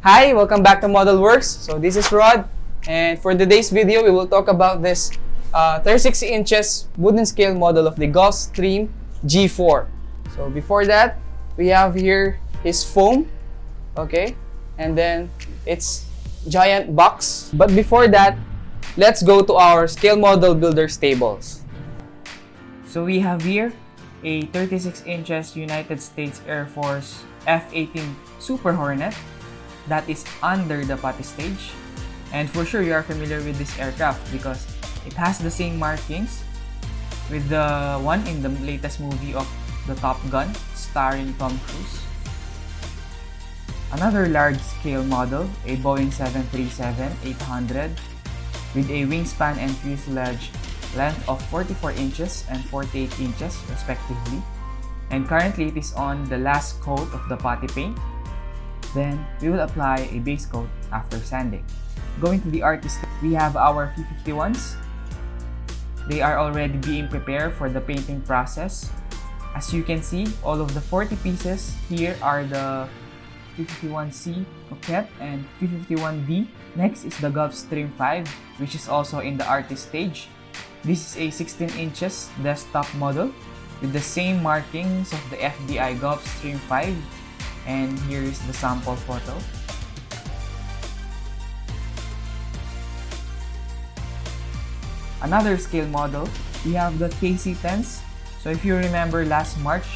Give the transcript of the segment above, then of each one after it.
Hi, welcome back to Modelworks. So this is Rod, and for today's video, we will talk about this 36 inches wooden scale model of the Gulfstream G4. So before that, we have here his foam, okay, and then its giant box. But before that, let's go to our scale model builder's tables. So we have here a 36 inches United States Air Force F-18 Super Hornet that is under the potty stage, and for sure you are familiar with this aircraft because it has the same markings with the one in the latest movie of the Top Gun starring Tom Cruise. Another large-scale model, a Boeing 737-800 with a wingspan and fuselage length of 44 inches and 48 inches respectively, and currently it is on the last coat of the potty paint. Then we will apply a base coat after sanding. Going to the artist, we have our P51s. They are already being prepared for the painting process. As you can see, all of the 40 pieces here are the P51C Coquette and P51D. Next is the Gulfstream 5, which is also in the artist stage. This is a 16 inches desktop model with the same markings of the FDI Gulfstream 5. And here is the sample photo. Another scale model, we have the KC10s. So if you remember last March,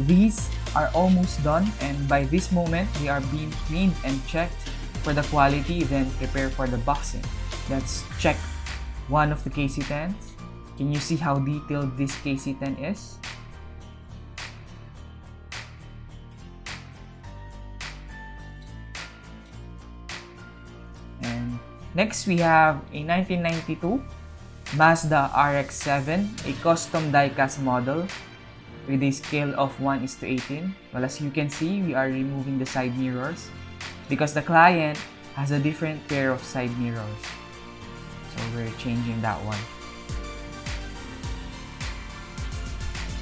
these are almost done, and by this moment, they are being cleaned and checked for the quality, then prepare for the boxing. Let's check one of the KC10s. Can you see how detailed this KC10 is? Next, we have a 1992 Mazda RX7, a custom die-cast model with a scale of 1:18. Well, as you can see, we are removing the side mirrors because the client has a different pair of side mirrors. So we're changing that one.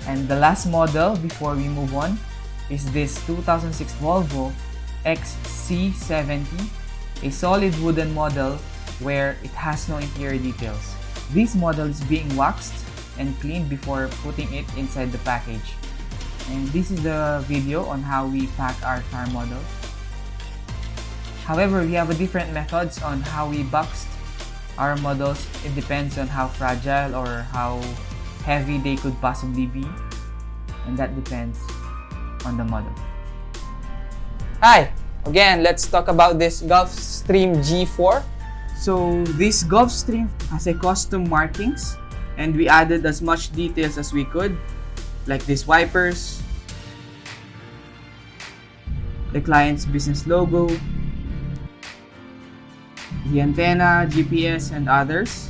And the last model before we move on is this 2006 Volvo XC70. A solid wooden model where it has no interior details. This model is being waxed and cleaned before putting it inside the package. And this is the video on how we pack our car model. However, we have a different methods on how we boxed our models. It depends on how fragile or how heavy they could possibly be, and that depends on the model. Hi! Again, let's talk about this Gulfstream G4. So this Gulfstream has a custom markings, and we added as much details as we could, like these wipers, the client's business logo, the antenna, GPS, and others.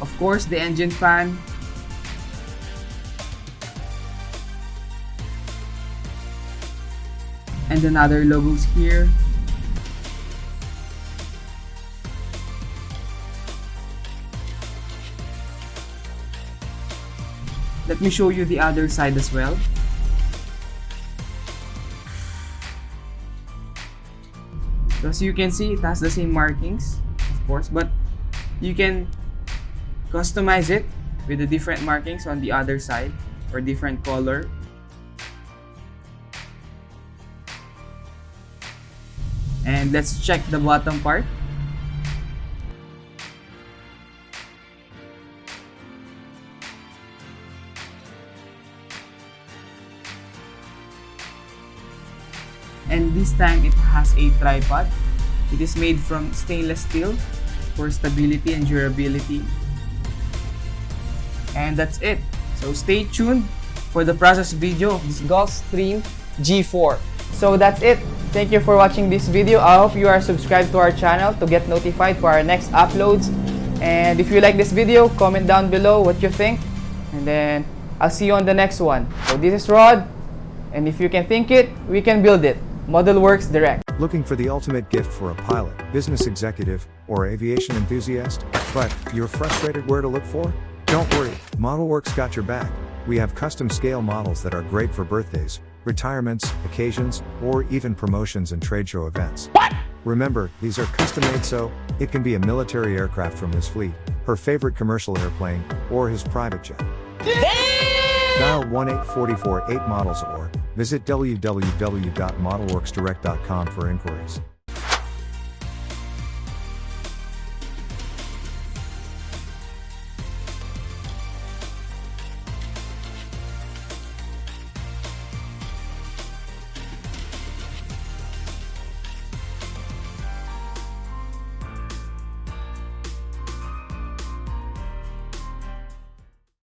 Of course, the engine fan, and another logos here. Let me show you the other side as well. So as you can see, it has the same markings, of course, but you can customize it with the different markings on the other side or different color. And let's check the bottom part. And this time it has a tripod. It is made from stainless steel for stability and durability. And that's it. So stay tuned for the process video of this Gulfstream G4. So that's it. Thank you for watching this video. I hope you are subscribed to our channel to get notified for our next uploads. And if you like this video, comment down below what you think. And then I'll see you on the next one. So this is Rod. And if you can think it, we can build it. Modelworks Direct. Looking for the ultimate gift for a pilot, business executive, or aviation enthusiast, but you're frustrated where to look for? Don't worry, Modelworks got your back. We have custom scale models that are great for birthdays, retirements, occasions, or even promotions and trade show events. Remember, these are custom made, so it can be a military aircraft from his fleet, her favorite commercial airplane, or his private jet. Dial 1-844-8 models or visit www.modelworksdirect.com for inquiries.